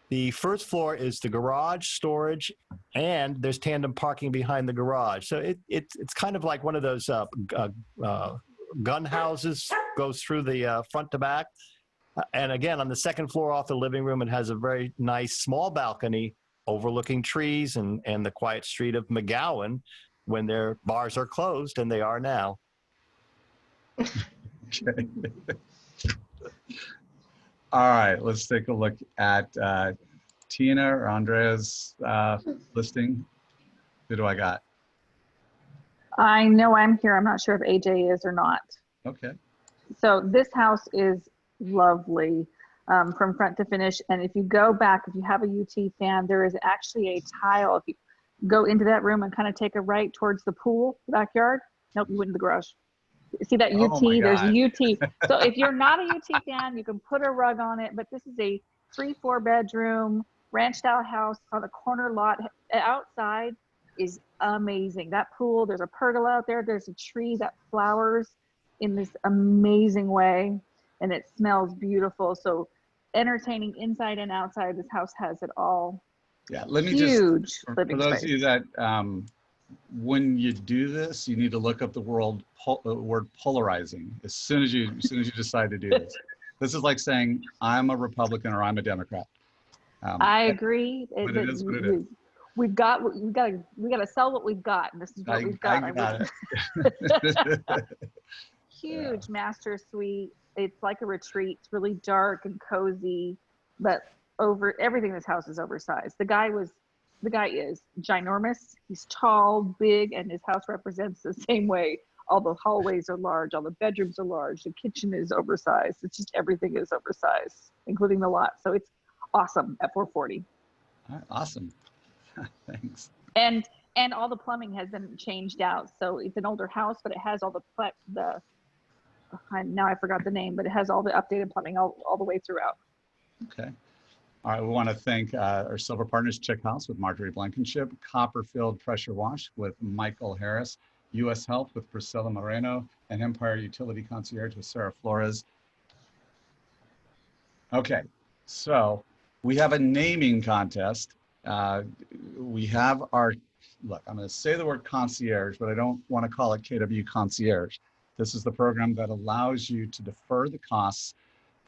The first floor is the garage, storage, and there's tandem parking behind the garage. So it's kind of like one of those gun houses, goes through the front to back. And again, on the 2nd floor off the living room, it has a very nice small balcony overlooking trees and the quiet street of McGowan when their bars are closed, and they are now. Okay. All right, let's take a look at Tina or Andrea's listing. Who do I got? I know I'm here. I'm not sure if AJ is or not. Okay. So this house is lovely from front to finish. And if you go back, if you have a UT fan, there is actually a tile. If you go into that room and kind of take a right towards the pool, backyard. Nope, you went in the garage. See that UT? Oh There's a UT. So if you're not a UT fan, you can put a rug on it. But this is a 3-4 bedroom ranch style house on a corner lot. Outside is amazing. That pool, there's a pergola out there. There's a tree that flowers in this amazing way, and it smells beautiful. So entertaining inside and outside, this house has it all. Yeah, let me Huge just, for living those space. of you that, when you do this, you need to look up the word polarizing as soon as you decide to do this. This is like saying, I'm a Republican or I'm a Democrat. I agree. But it is what it is. We got to sell what we've got, and this is what we've got. I got it. Huge master suite. It's like a retreat. It's really dark and cozy, but everything in this house is oversized. The guy is ginormous. He's tall, big, and his house represents the same way. All the hallways are large. All the bedrooms are large. The kitchen is oversized. It's just everything is oversized, including the lot. So it's awesome at 440. All right, awesome. Thanks. And And all the plumbing has been changed out. So it's an older house, but it has all now I forgot the name, but it has all the updated plumbing all the way throughout. Okay. All right, we want to thank our silver partners, Chick House with Marjorie Blankenship, Copperfield Pressure Wash with Michael Harris, U.S. Health with Priscilla Moreno, and Empire Utility Concierge with Sarah Flores. Okay, so we have a naming contest. We have our, look, I'm going to say the word concierge, but I don't want to call it KW Concierge. This is the program that allows you to defer the costs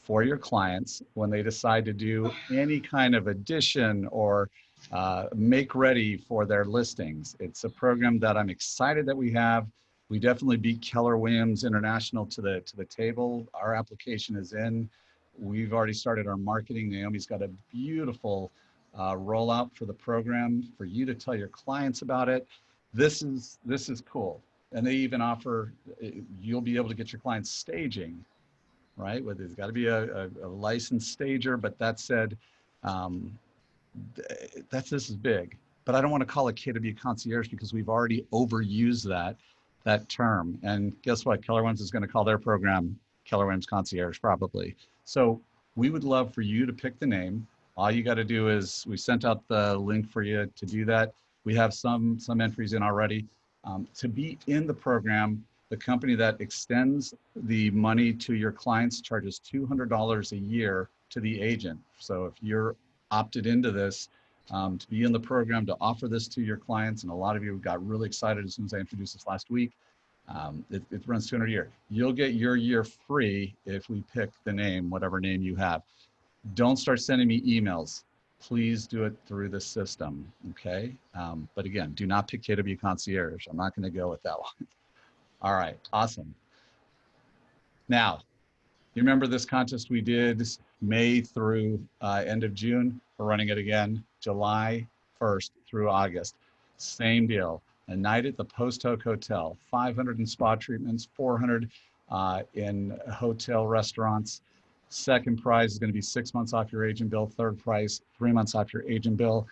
for your clients when they decide to do any kind of addition or make ready for their listings. It's a program that I'm excited that we have. We definitely beat Keller Williams International to the table. Our application is in. We've already started our marketing. Naomi's got a beautiful rollout for the program for you to tell your clients about it. This is cool. And they even offer, you'll be able to get your clients staging, right? Well, there's got to be a licensed stager, but that said, this is big. But I don't want to call it KW Concierge because we've already overused that term. And guess what? Keller Williams is going to call their program Keller Williams Concierge probably. So we would love for you to pick the name. All you got to do is, we sent out the link for you to do that. We have some entries in already. To be in the program, the company that extends the money to your clients charges $200 a year to the agent. So if you're opted into this, to be in the program, to offer this to your clients, and a lot of you got really excited as soon as I introduced this last week, it runs $200 a year. You'll get your year free if we pick the name, whatever name you have. Don't start sending me emails. Please do it through the system, okay? But again, do not pick KW Concierge. I'm not gonna go with that one. All right, awesome. Now, you remember this contest we did May through end of June? We're running it again, July 1st through August. Same deal, a night at the Post Oak Hotel, 500 in spa treatments, 400 in hotel restaurants. Second prize is going to be 6 months off your agent bill. Third prize, 3 months off your agent bill.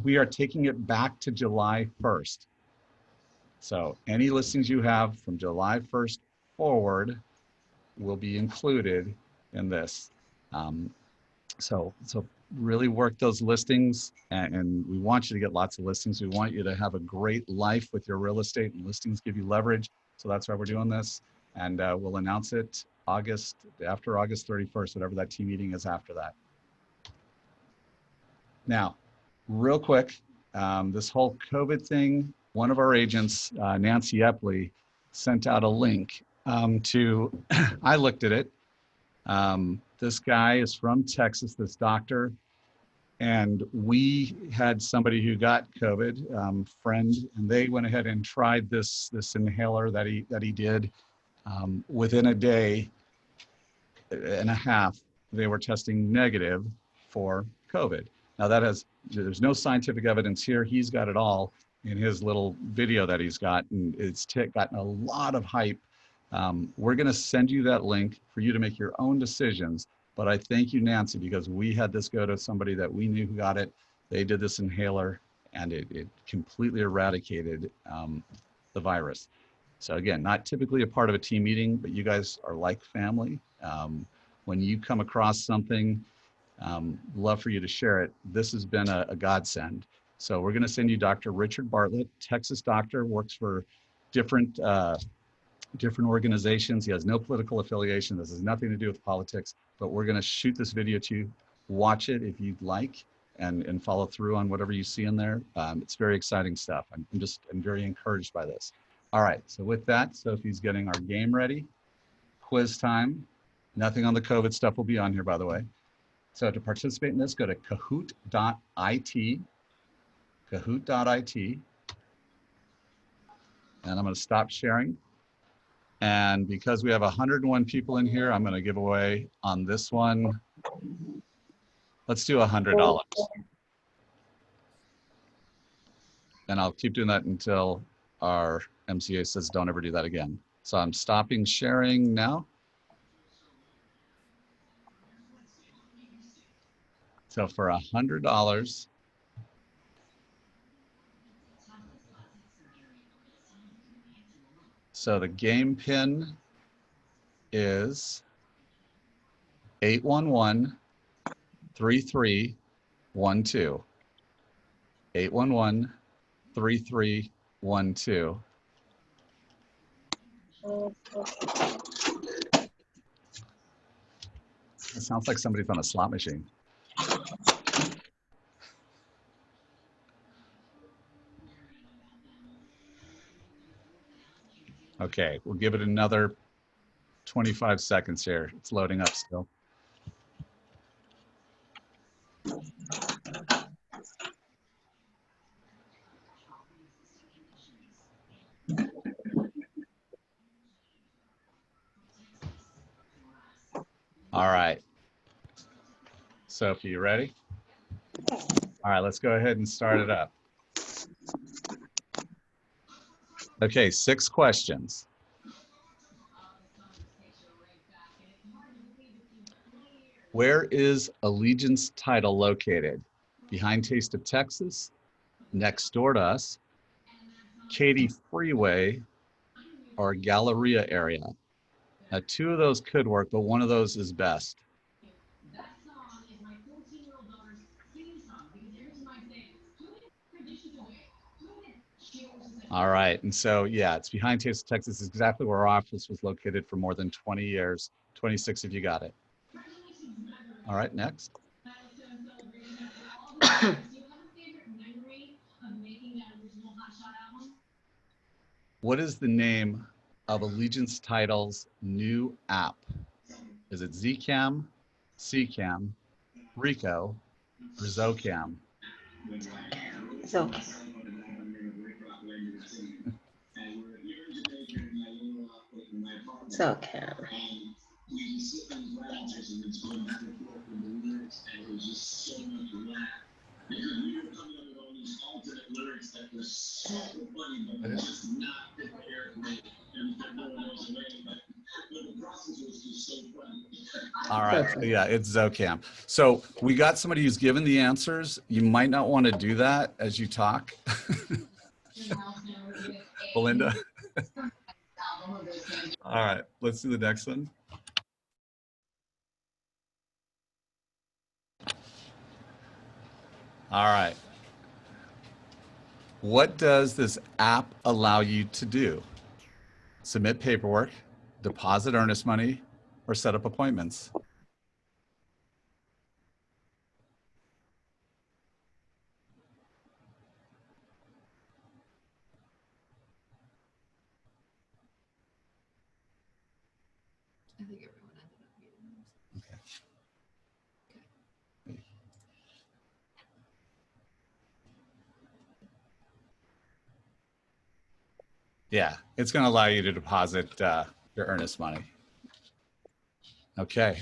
We are taking it back to July 1st. So any listings you have from July 1st forward will be included in this. So really work those listings, and we want you to get lots of listings. We want you to have a great life with your real estate, and listings give you leverage. So that's why we're doing this. And we'll announce it after August 31st, whatever that team meeting is after that. Now, real quick, this whole COVID thing, one of our agents, Nancy Epley, sent out a link to, I looked at it. This guy is from Texas, this doctor, and we had somebody who got COVID, friend, and they went ahead and tried this inhaler that he did. Within a day and a half, they were testing negative for COVID. Now there's no scientific evidence here. He's got it all in his little video that he's got, and it's gotten a lot of hype. We're gonna send you that link for you to make your own decisions. But I thank you, Nancy, because we had this go to somebody that we knew who got it. They did this inhaler, and it completely eradicated the virus. So again, not typically a part of a team meeting, but you guys are like family. When you come across something, love for you to share it. This has been a godsend. So we're gonna send you Dr. Richard Bartlett, Texas doctor, works for different organizations. He has no political affiliation. This has nothing to do with politics, but we're gonna shoot this video to you. Watch it if you'd like, and follow through on whatever you see in there. It's very exciting stuff. I'm very encouraged by this. All right, so with that, Sophie's getting our game ready. Quiz time. Nothing on the COVID stuff will be on here, by the way. So to participate in this, go to kahoot.it, kahoot.it. And I'm gonna stop sharing. And because we have 101 people in here, I'm gonna give away on this one, let's do $100. And I'll keep doing that until our MCA says don't ever do that again. So I'm stopping sharing now. So for $100, So the game pin is 811-3312. 811-3312. It sounds like somebody's on a slot machine. Okay, we'll give it another 25 seconds here. It's loading up still. All right. Sophie, you ready? All right, let's go ahead and start it up. Okay, 6 questions. Where is Allegiance Title located? Behind Taste of Texas, next door to us, Katy Freeway, or Galleria area? Now, 2 of those could work, but one of those is best. All right, and so yeah, it's behind Taste of Texas, is exactly where our office was located for more than 20 years. 26 if you got it. All right, next. What is the name of Allegiance Title's new app? Is it Zcam, Ccam, Rico, or Zocam? Zocam. Zocam. All right, so yeah, it's Zocam. So we got somebody who's given the answers. You might not want to do that as you talk. Belinda. All right, let's do the next one. All right. What does this app allow you to do? Submit paperwork, deposit earnest money, or set up appointments? I think everyone ended up muting themselves. Yeah, it's going to allow you to deposit your earnest money. Okay.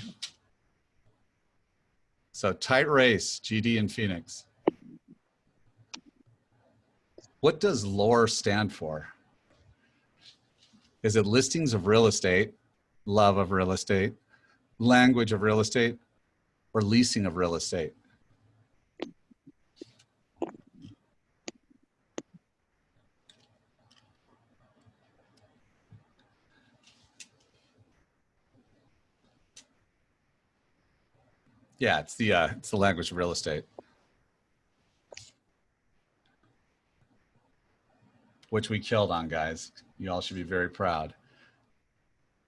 So tight race, GD and Phoenix. What does LORE stand for? Is it listings of real estate, love of real estate, language of real estate, or leasing of real estate? Yeah, it's the language of real estate, which we killed on, guys. You all should be very proud.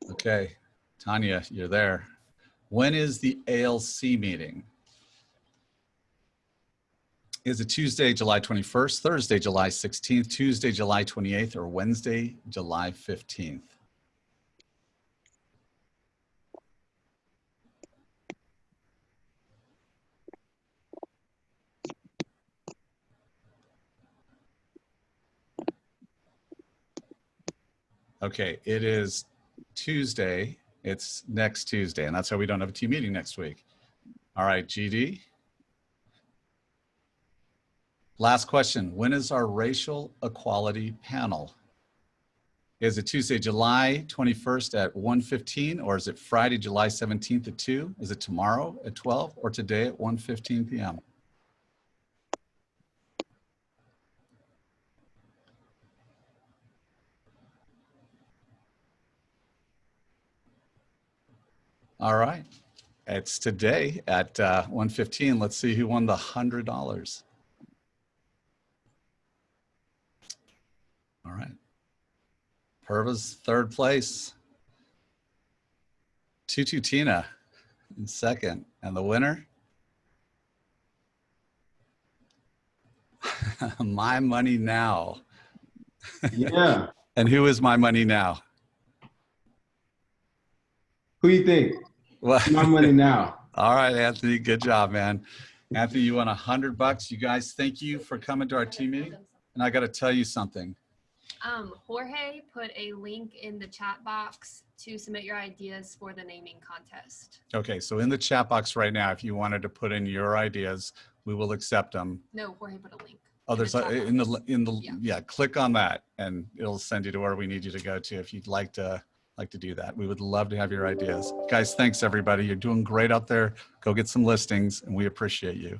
Okay, Tanya, you're there. When is the ALC meeting? Is it Tuesday, July 21st, Thursday, July 16th, Tuesday, July 28th, or Wednesday, July 15th? Okay, it is Tuesday. It's next Tuesday, and that's why we don't have a team meeting next week. All right, GD. Last question. When is our racial equality panel? Is it Tuesday, July 21st at 1:15, or is it Friday, July 17th at 2? Is it tomorrow at 12, or today at 1:15 p.m.? All right. It's today at 1:15. Let's see who won the $100. All right. Perva's third place. Tutu Tina in second. And the winner? My Money Now. Yeah. And who is My Money Now? Who you think? What? My Money Now. All right, Anthony. Good job, man. Anthony, you won $100. You guys, thank you for coming to our team meeting. And I got to tell you something. Jorge put a link in the chat box to submit your ideas for the naming contest. Okay, so in the chat box right now, if you wanted to put in your ideas, we will accept them. No, Jorge put a link. Oh, there's in the Yeah. yeah. Click on that, and it'll send you to where we need you to go to if you'd like to do that. We would love to have your ideas, guys. Thanks everybody. You're doing great out there. Go get some listings, and we appreciate you.